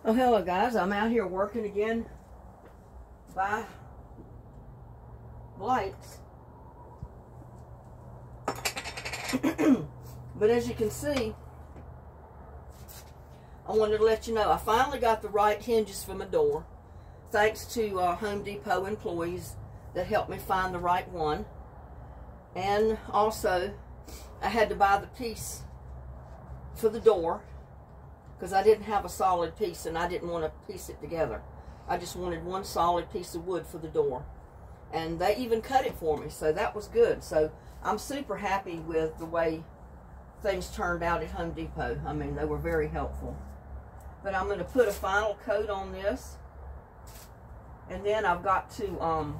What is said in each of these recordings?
Oh, hello guys, I'm out here working again by lights. But as you can see, I wanted to let you know I finally got the right hinges for my door, thanks to Home Depot employees that helped me find the right one. And also I had to buy the piece for the door because I didn't have a solid piece and I didn't want to piece it together. I just wanted one solid piece of wood for the door. And they even cut it for me, so that was good. So I'm super happy with the way things turned out at Home Depot. I mean, they were very helpful. But I'm going to put a final coat on this. And then I've got to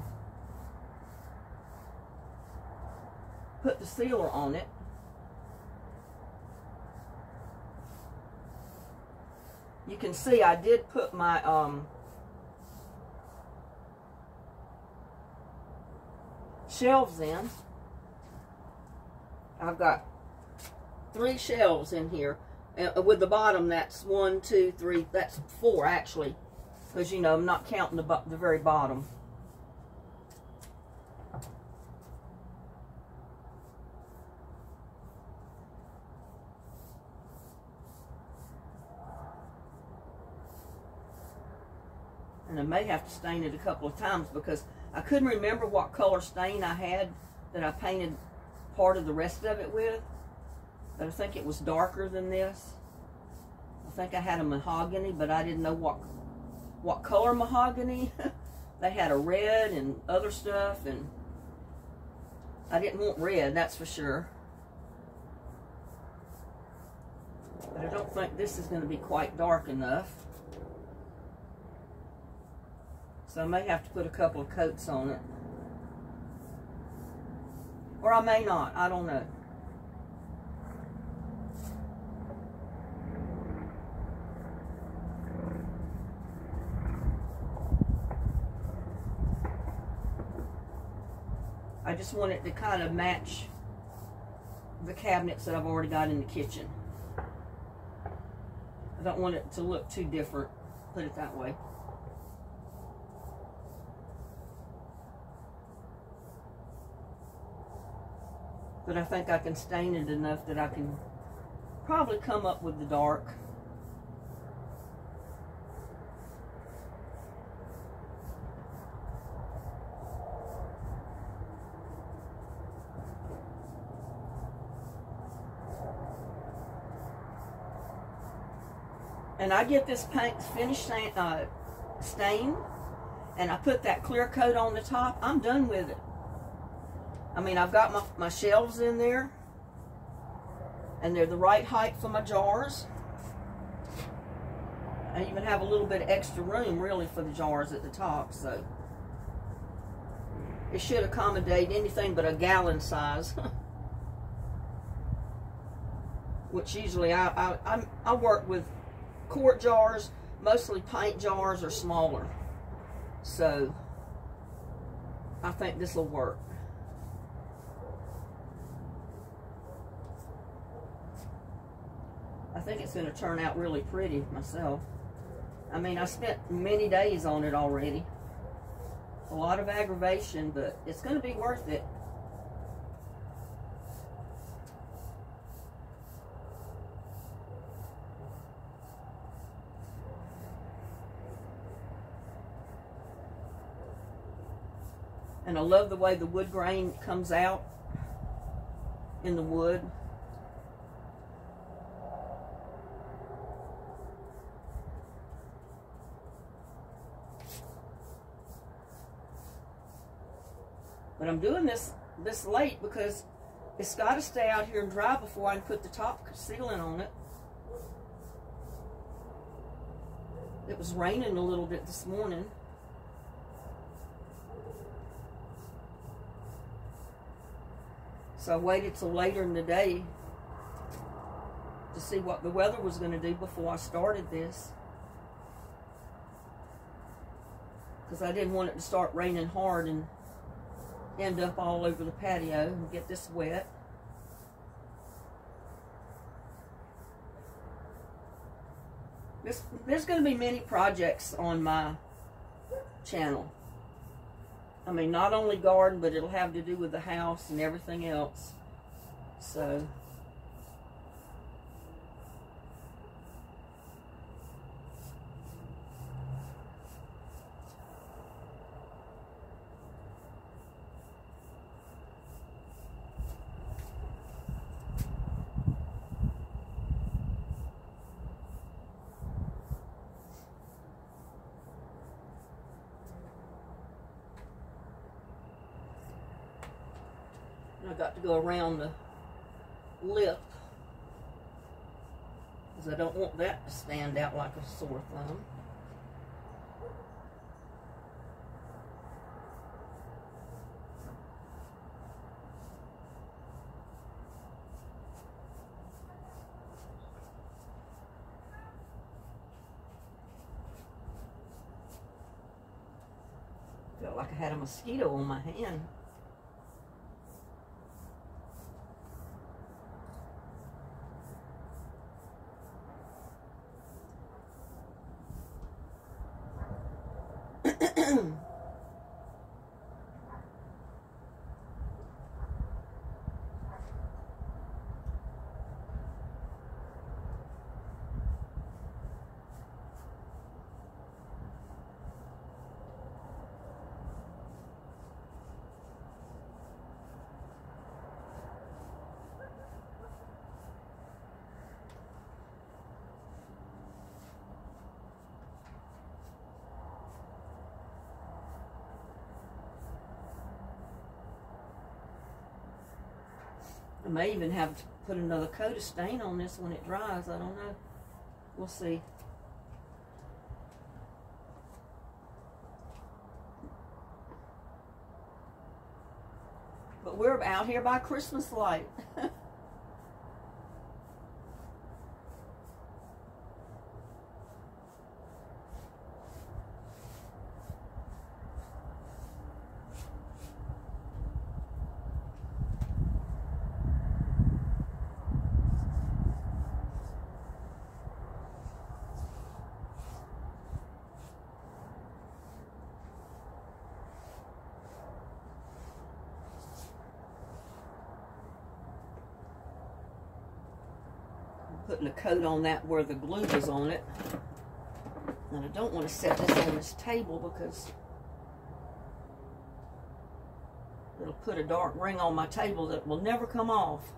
put the sealer on it. You can see I did put my shelves in. I've got 3 shelves in here. With the bottom, that's 1, 2, 3, that's 4 actually. Because, you know, I'm not counting the very bottom. And I may have to stain it a couple of times because I couldn't remember what color stain I had that I painted part of the rest of it with. But I think it was darker than this. I think I had a mahogany, but I didn't know what color mahogany. They had a red and other stuff, and I didn't want red, that's for sure. But I don't think this is going to be quite dark enough. So I may have to put a couple of coats on it. Or I may not, I don't know. I just want it to kind of match the cabinets that I've already got in the kitchen. I don't want it to look too different, put it that way. But I think I can stain it enough that I can probably come up with the dark. And I get this paint finished stain, and I put that clear coat on the top. I'm done with it. I mean, I've got my shelves in there, and they're the right height for my jars. I even have a little bit of extra room, really, for the jars at the top, so it should accommodate anything but a gallon size. Which usually I work with quart jars, mostly paint jars, or smaller. So I think this will work. I think it's going to turn out really pretty myself. I mean, I spent many days on it already. A lot of aggravation, but it's going to be worth it. And I love the way the wood grain comes out in the wood. But I'm doing this late because it's got to stay out here and dry before I can put the top sealing on it. It was raining a little bit this morning. So I waited till later in the day to see what the weather was going to do before I started this. Because I didn't want it to start raining hard and end up all over the patio and get this wet. There's going to be many projects on my channel. I mean, not only garden, but it'll have to do with the house and everything else. So, I got to go around the lip because I don't want that to stand out like a sore thumb. Felt like I had a mosquito on my hand. I may even have to put another coat of stain on this when it dries. I don't know. We'll see. But we're out here by Christmas light. Putting a coat on that where the glue was on it. And I don't want to set this on this table because it'll put a dark ring on my table that will never come off.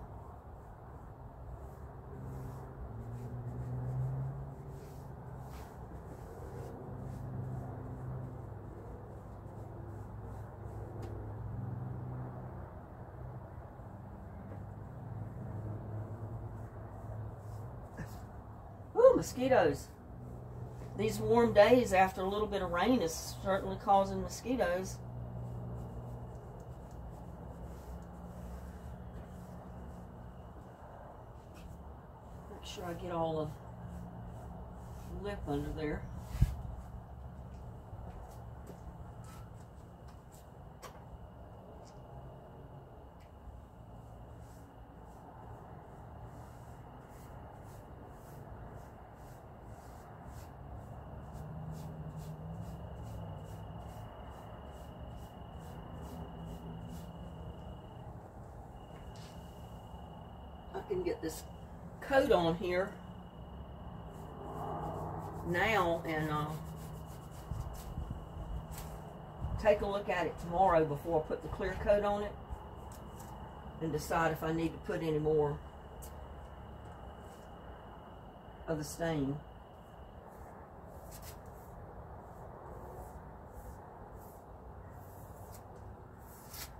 Mosquitoes. These warm days after a little bit of rain is certainly causing mosquitoes. Make sure I get all the lip under there. Can get this coat on here now and take a look at it tomorrow before I put the clear coat on it and decide if I need to put any more of the stain.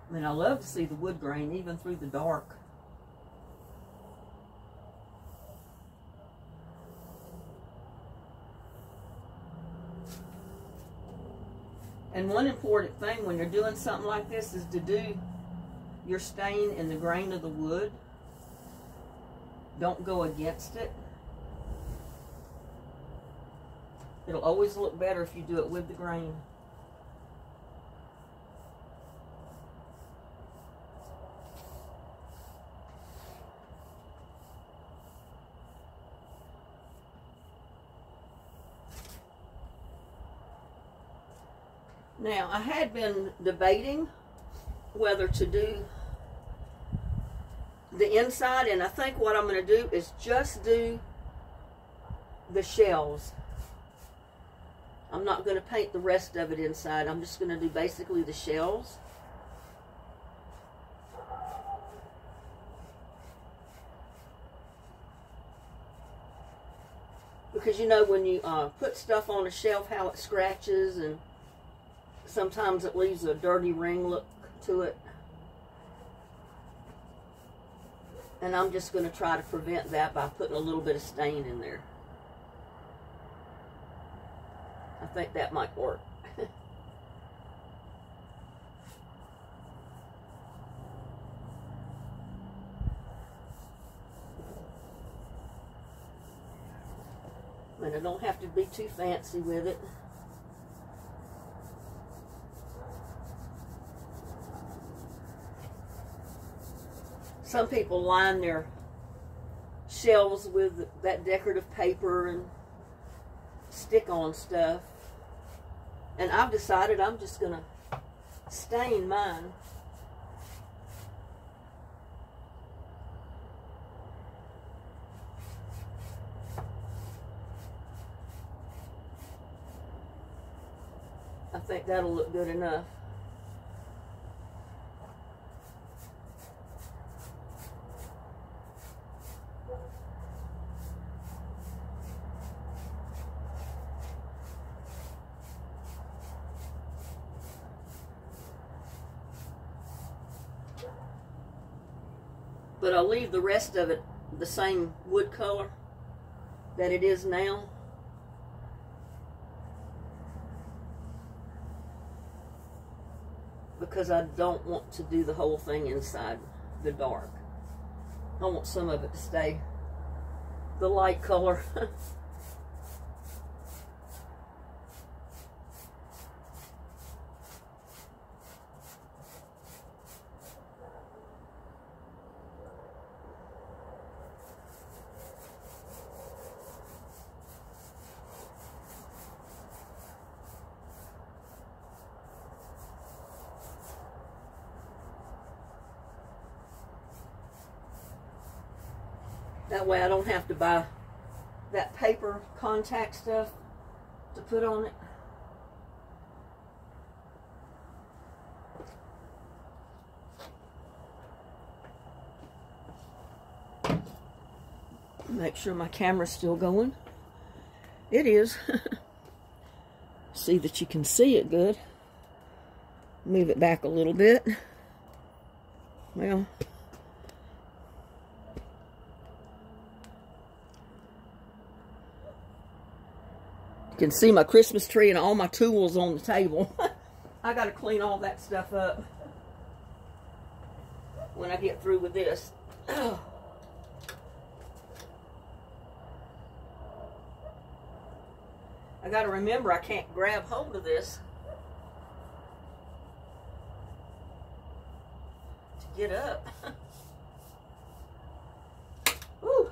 I mean, I love to see the wood grain even through the dark. And one important thing when you're doing something like this is to do your stain in the grain of the wood. Don't go against it. It'll always look better if you do it with the grain. Now, I had been debating whether to do the inside, and I think what I'm going to do is just do the shells. I'm not going to paint the rest of it inside. I'm just going to do basically the shells. Because you know when you put stuff on a shelf how it scratches, and sometimes it leaves a dirty ring look to it. And I'm just going to try to prevent that by putting a little bit of stain in there. I think that might work. And I don't have to be too fancy with it. Some people line their shelves with that decorative paper and stick on stuff. And I've decided I'm just going to stain mine. I think that'll look good enough. But I'll leave the rest of it the same wood color that it is now. Because I don't want to do the whole thing inside the dark. I want some of it to stay the light color. That way I don't have to buy that paper contact stuff to put on it. Make sure my camera's still going. It is. See that you can see it good. Move it back a little bit. Well, you can see my Christmas tree and all my tools on the table. I got to clean all that stuff up when I get through with this. I got to remember I can't grab hold of this to get up. Woo.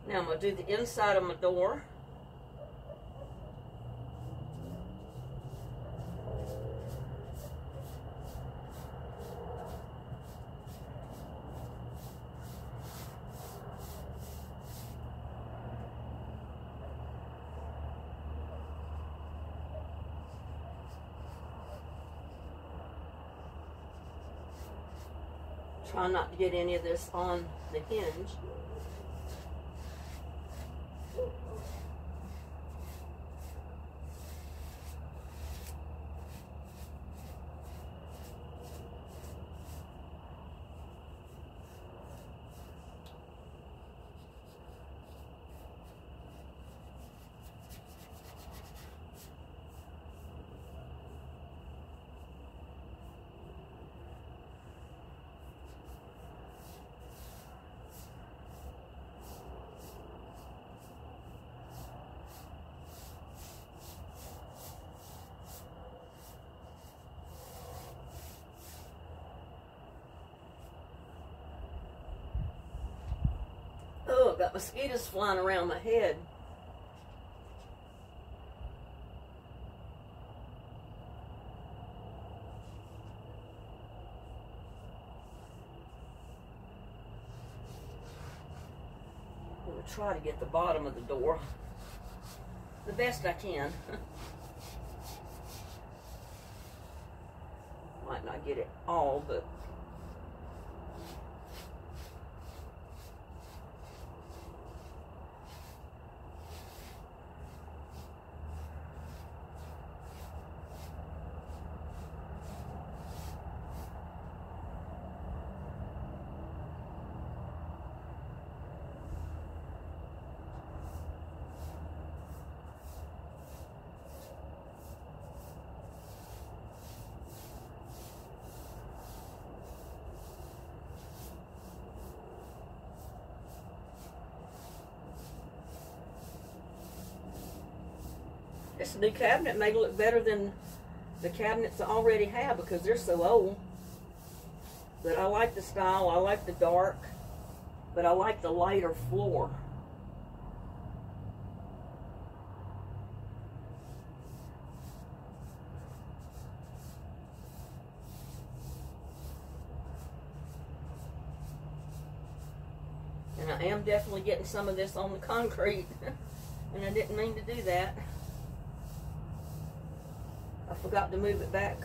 Now I'm going to do the inside of my door. Try not to get any of this on the hinge. Oh, I've got mosquitoes flying around my head. I'm going to try to get the bottom of the door the best I can. Might not get it all, but this new cabinet may look better than the cabinets I already have because they're so old. But I like the style, I like the dark, but I like the lighter floor. And I am definitely getting some of this on the concrete, and I didn't mean to do that. I forgot to move it back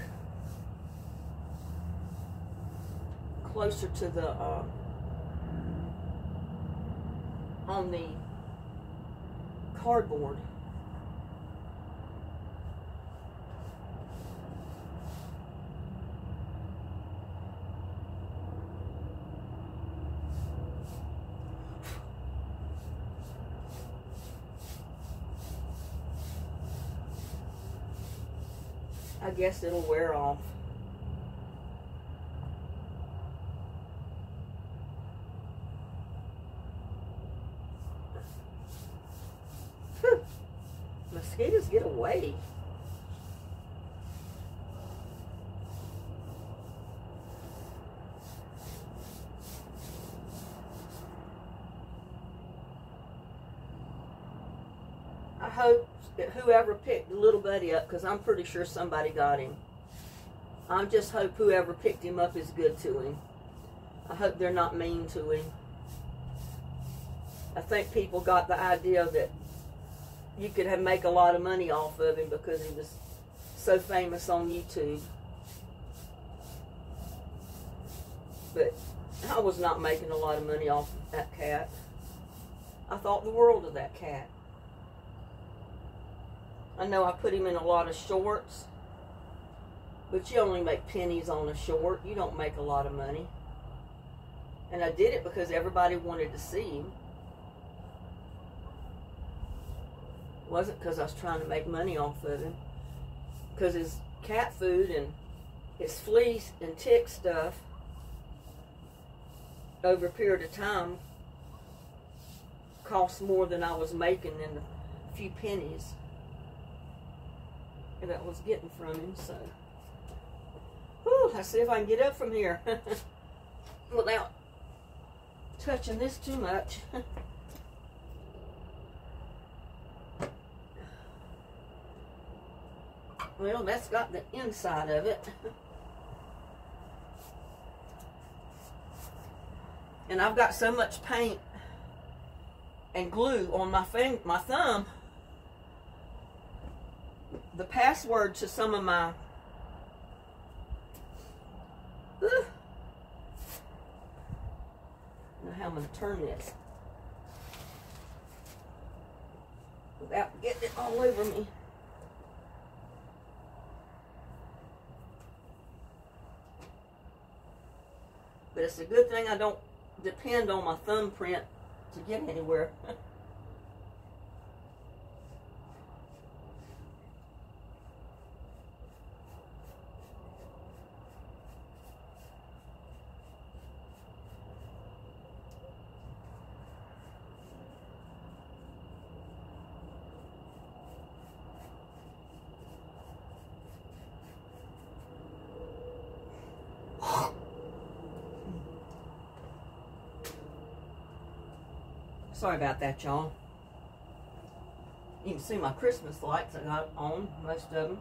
closer to the, on the cardboard. I guess it'll wear off. Whew. Mosquitoes get away. I hope that whoever picked the little buddy up, because I'm pretty sure somebody got him. I just hope whoever picked him up is good to him. I hope they're not mean to him. I think people got the idea that you could make a lot of money off of him because he was so famous on YouTube. But I was not making a lot of money off of that cat. I thought the world of that cat. I know I put him in a lot of shorts, but you only make pennies on a short. You don't make a lot of money. And I did it because everybody wanted to see him. It wasn't because I was trying to make money off of him. Because his cat food and his fleece and tick stuff over a period of time cost more than I was making in a few pennies that I was getting from him. So, whew, let's see if I can get up from here without touching this too much. Well, that's got the inside of it. And I've got so much paint and glue on my thumb. The password to some of my I don't know how I'm going to turn this without getting it all over me. But it's a good thing I don't depend on my thumbprint to get anywhere. Sorry about that, y'all. You can see my Christmas lights I got on, most of them.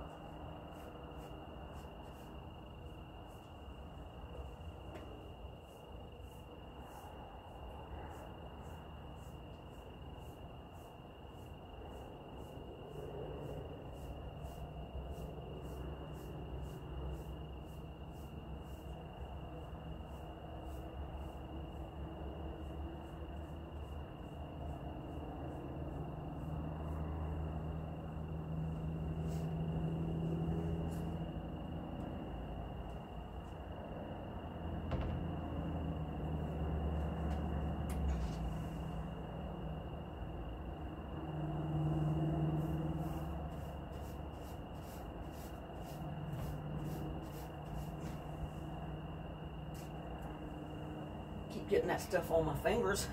Getting that stuff on my fingers.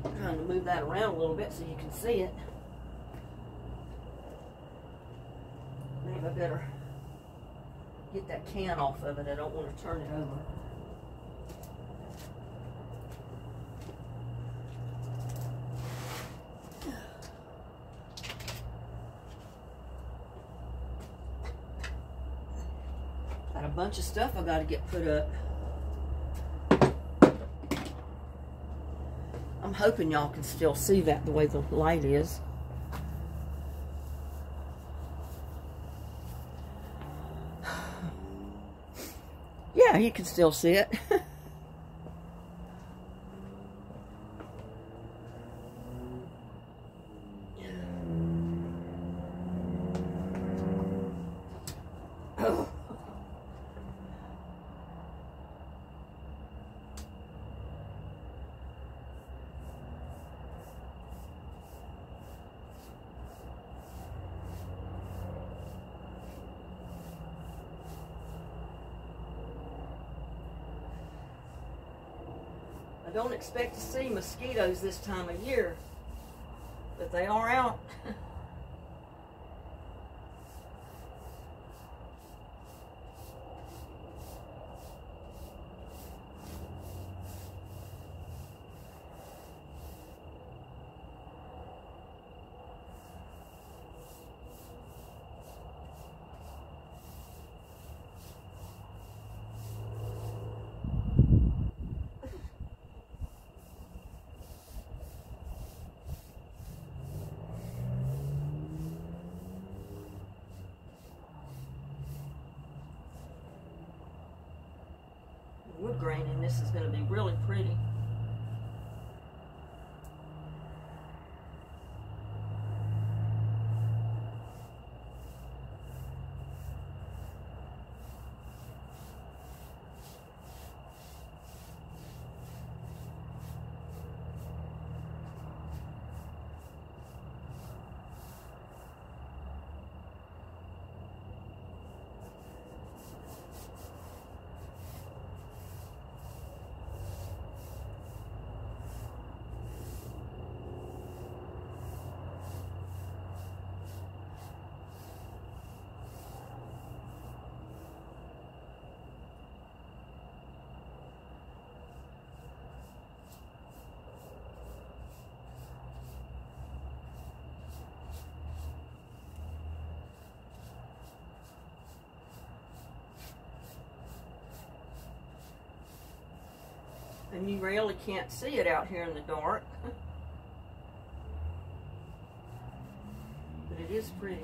Trying to move that around a little bit so you can see it. Maybe I better get that can off of it. I don't want to turn it over. Got a bunch of stuff I got to get put up. I'm hoping y'all can still see that the way the light is. Yeah, you can still see it. I don't expect to see mosquitoes this time of year, but they are out. Wood grain in this is going to be really pretty. and you really can't see it out here in the dark. But it is pretty.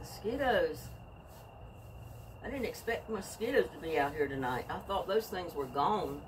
Mosquitoes. I didn't expect mosquitoes to be out here tonight. I thought those things were gone.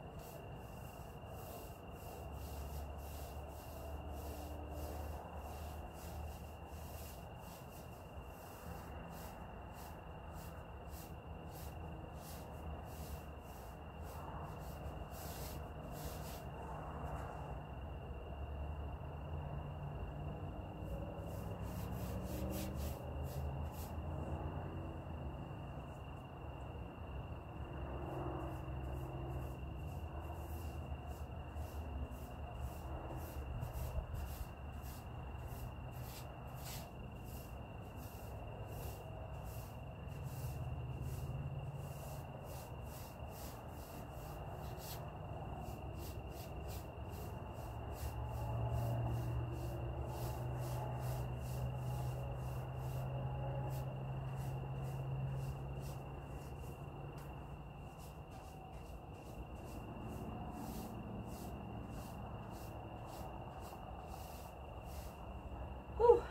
Whew.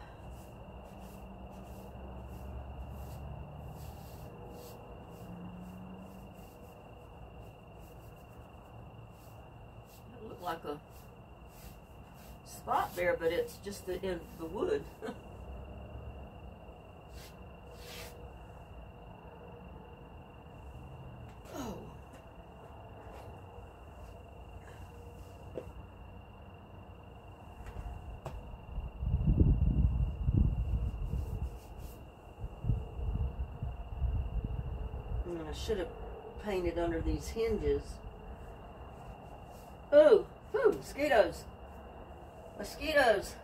It looked like a spot there, but it's just in the wood. Oh. And I should have painted under these hinges. Ooh, ooh, mosquitoes. Mosquitoes.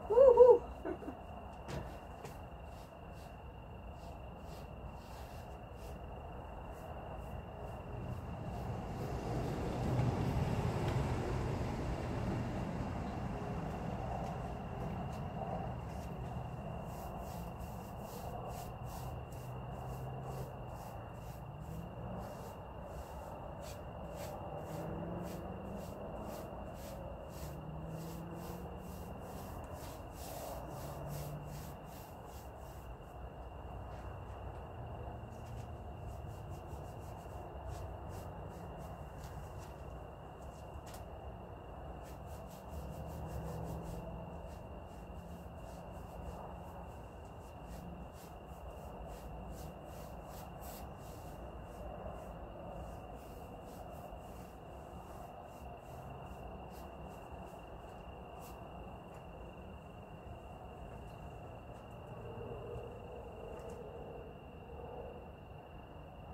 Woo-hoo.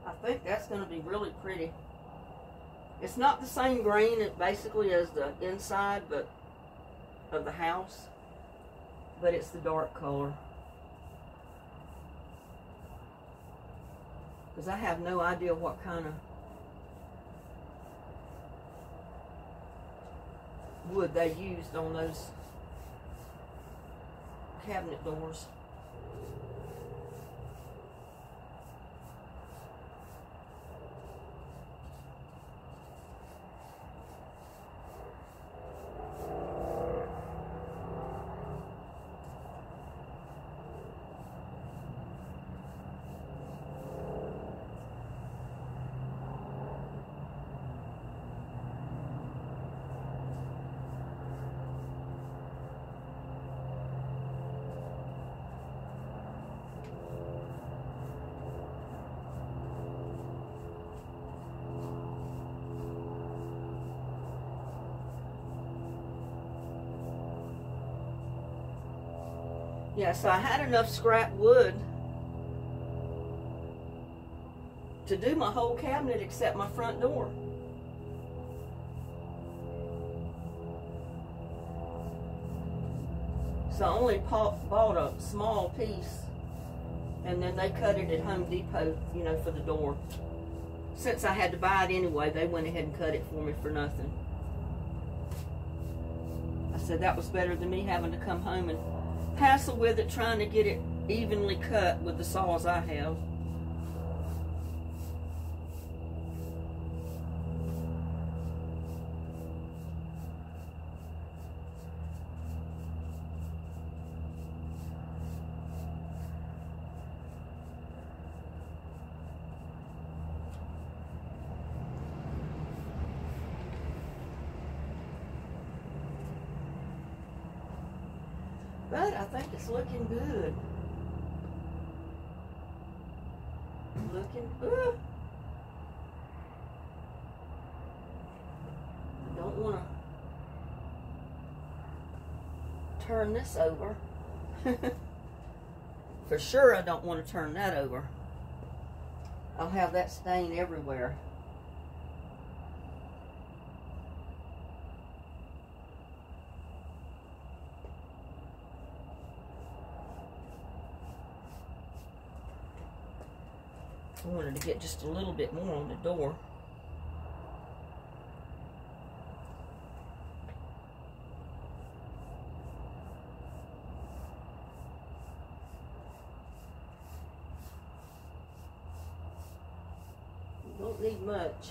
I think that's going to be really pretty. It's not the same green basically as the inside but of the house, but it's the dark color. Because I have no idea what kind of wood they used on those cabinet doors. Yeah, so I had enough scrap wood to do my whole cabinet except my front door. So I only bought a small piece, and then they cut it at Home Depot, you know, for the door. Since I had to buy it anyway, they went ahead and cut it for me for nothing. I said that was better than me having to come home and hassle with it, trying to get it evenly cut with the saws I have. But I think it's looking good. Looking good. I don't want to turn this over. For sure I don't want to turn that over. I'll have that stain everywhere. I wanted to get just a little bit more on the door. You don't need much.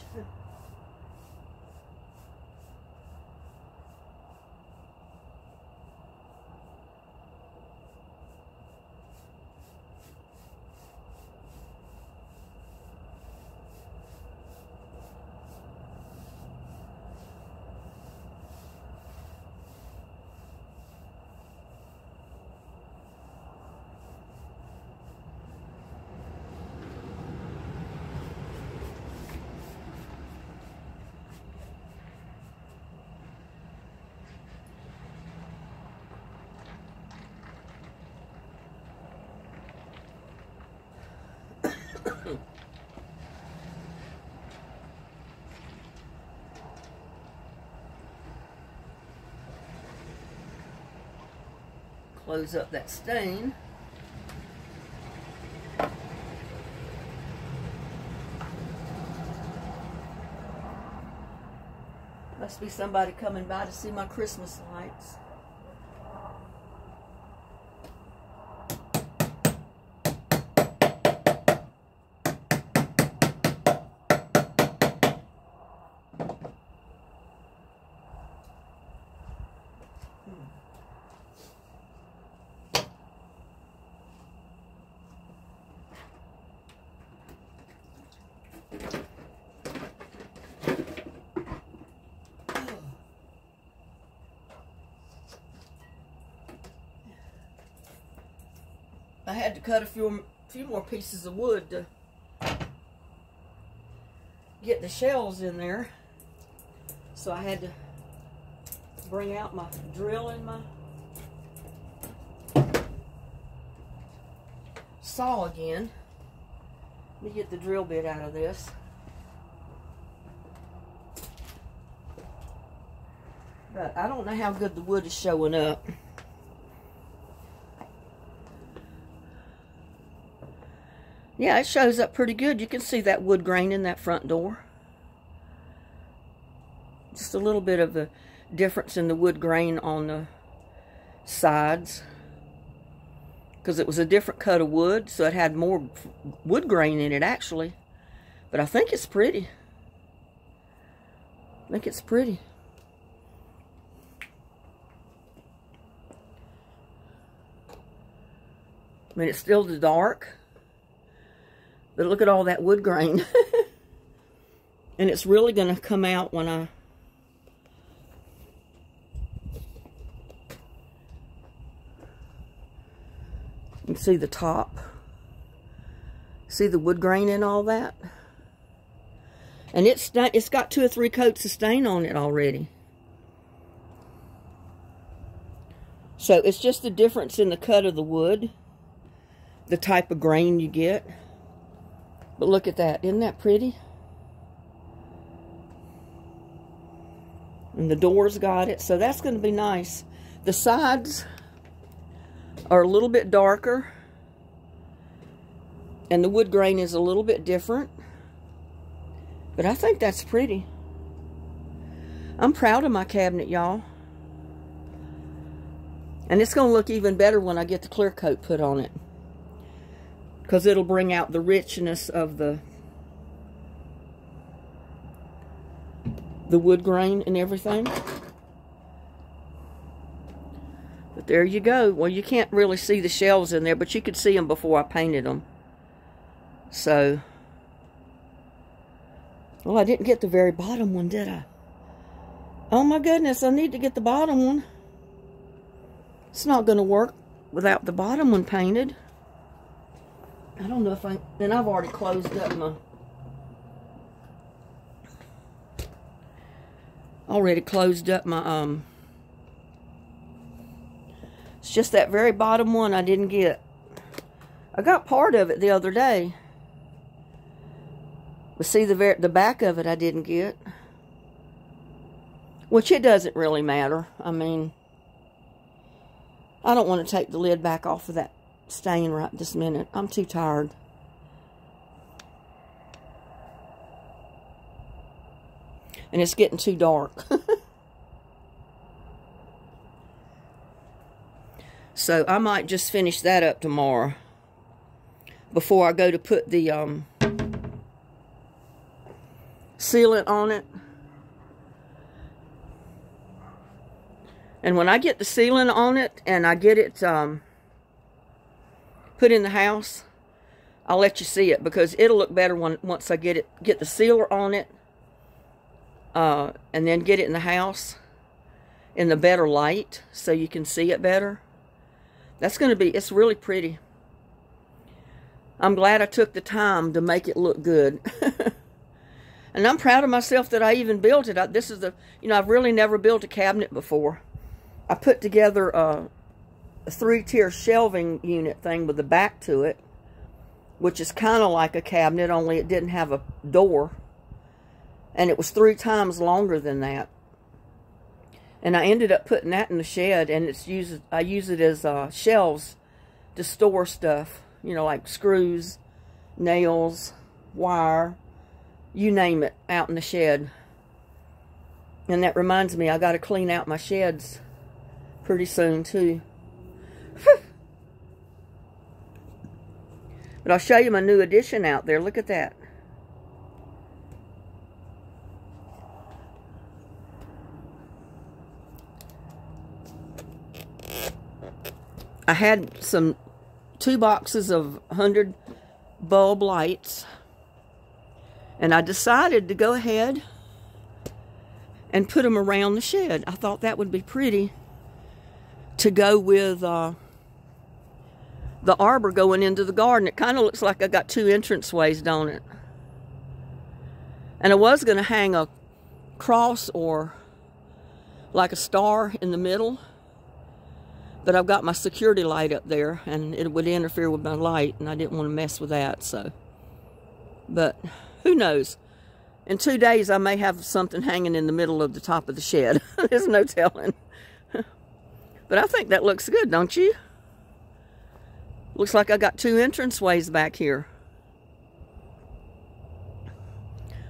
Close up that stain. Must be somebody coming by to see my Christmas lights. I had to cut a few more pieces of wood to get the shelves in there. So I had to bring out my drill and my saw again. Let me get the drill bit out of this. But I don't know how good the wood is showing up. Yeah, it shows up pretty good. You can see that wood grain in that front door. Just a little bit of a difference in the wood grain on the sides. Because it was a different cut of wood, so it had more wood grain in it, actually. But I think it's pretty. I think it's pretty. I mean, it's still the dark. But look at all that wood grain. And it's really going to come out when I... You can see the top. See the wood grain and all that? And it's got 2 or 3 coats of stain on it already. So it's just the difference in the cut of the wood, the type of grain you get. But look at that. Isn't that pretty? And the doors got it. So that's going to be nice. The sides are a little bit darker. And the wood grain is a little bit different. But I think that's pretty. I'm proud of my cabinet, y'all. And it's going to look even better when I get the clear coat put on it. Because it'll bring out the richness of the wood grain and everything. But there you go. Well, you can't really see the shelves in there, but you could see them before I painted them. So, well, I didn't get the very bottom one, did I? Oh my goodness, I need to get the bottom one. It's not going to work without the bottom one painted. I don't know if and I've already closed up my, it's just that very bottom one I didn't get. I got part of it the other day. But see, the back of it I didn't get. Which it doesn't really matter. I mean, I don't want to take the lid back off of that stain right this minute. I'm too tired. And it's getting too dark. So I might just finish that up tomorrow before I go to put the sealant on it. And when I get the sealant on it and I get it put in the house, I'll let you see it, because it'll look better once I get the sealer on it, and then get it in the house in the better light so you can see it better. That's going to be, it's really pretty. I'm glad I took the time to make it look good. And I'm proud of myself that I even built it. This is I've really never built a cabinet before. I put together a 3-tier shelving unit thing with a back to it, which is kind of like a cabinet, only it didn't have a door. And it was 3 times longer than that. And I ended up putting that in the shed, and I use it as shelves to store stuff, like screws, nails, wire, you name it, out in the shed. And that reminds me, I got to clean out my sheds pretty soon too. But I'll show you my new addition out there. Look at that. I had 2 boxes of 100 bulb lights, and I decided to go ahead and put them around the shed. I thought that would be pretty to go with the arbor going into the garden. It kind of looks like I got 2 entranceways, don't it? And I was going to hang a cross or like a star in the middle, but I've got my security light up there, and it would interfere with my light, and I didn't want to mess with that. So, but who knows? In 2 days, I may have something hanging in the middle of the top of the shed. There's no telling. But I think that looks good, don't you? Looks like I got 2 entranceways back here.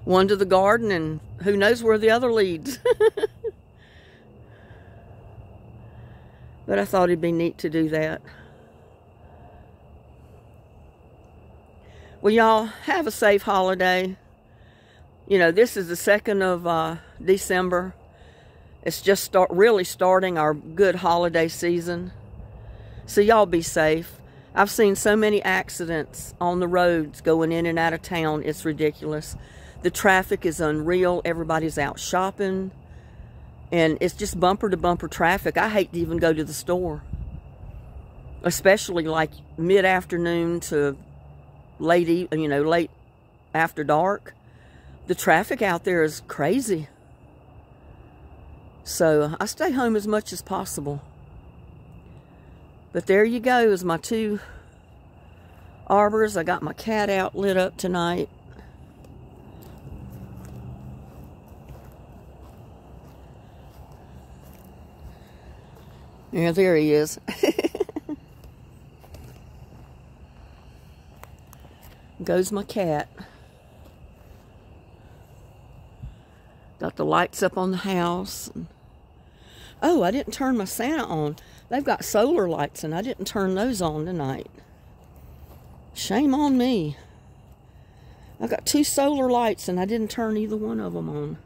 One to the garden, and who knows where the other leads. But I thought it'd be neat to do that. Well, y'all, have a safe holiday. This is the 2nd of December. It's just really starting our good holiday season. So y'all be safe. I've seen so many accidents on the roads going in and out of town. It's ridiculous. The traffic is unreal. Everybody's out shopping. And it's just bumper to bumper traffic. I hate to even go to the store. Especially like mid-afternoon to late after dark. The traffic out there is crazy. So I stay home as much as possible. But there you go, is my 2 arbors. I got my cat out lit up tonight. Yeah, there he is. Goes my cat. Got the lights up on the house. Oh, I didn't turn my Santa on. They've got solar lights and I didn't turn those on tonight. Shame on me. I got 2 solar lights and I didn't turn either one of them on.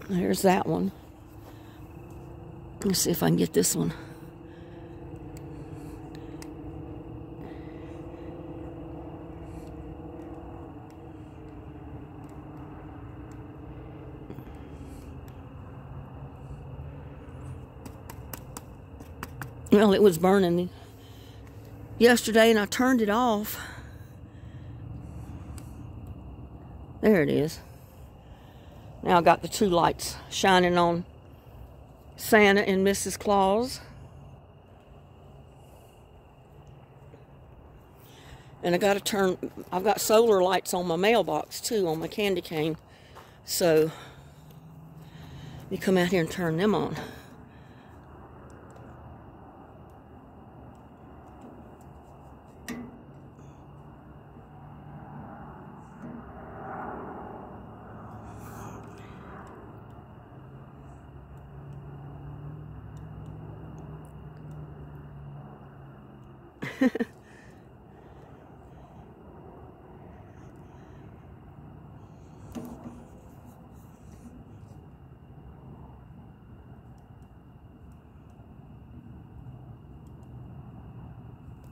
There's that one. Let's see if I can get this one. Well, it was burning yesterday and I turned it off. There it is. Now I got the 2 lights shining on Santa and Mrs. Claus. And I've got solar lights on my mailbox too, on my candy cane. So, you come out here and turn them on.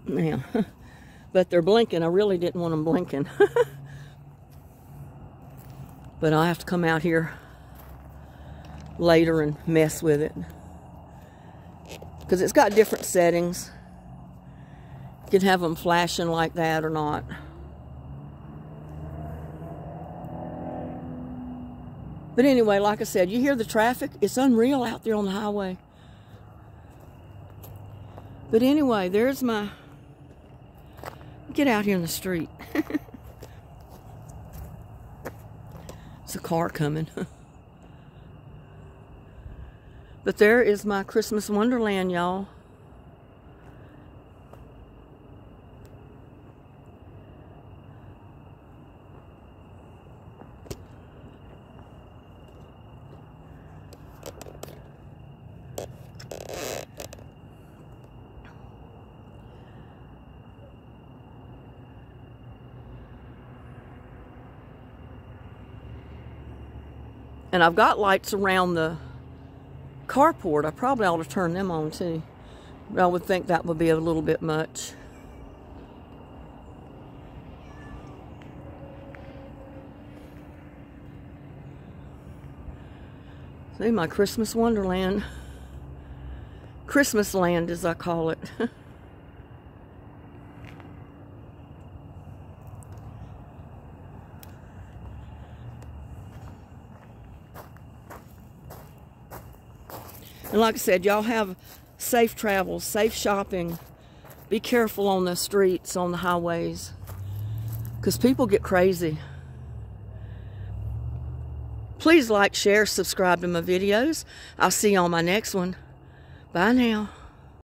Now, but they're blinking. I really didn't want them blinking. But I'll have to come out here later and mess with it. Because it's got different settings. You can have them flashing like that or not. But anyway, like I said, you hear the traffic? It's unreal out there on the highway. But anyway, there's my... Get out here in the street. It's a car coming. But there is my Christmas Wonderland, y'all. And I've got lights around the carport. I probably ought to turn them on too. But I would think that would be a little bit much. See, my Christmas Wonderland. Christmas land, as I call it. And like I said, y'all have safe travels, safe shopping. Be careful on the streets, on the highways, because people get crazy. Please like, share, subscribe to my videos. I'll see you on my next one. Bye now.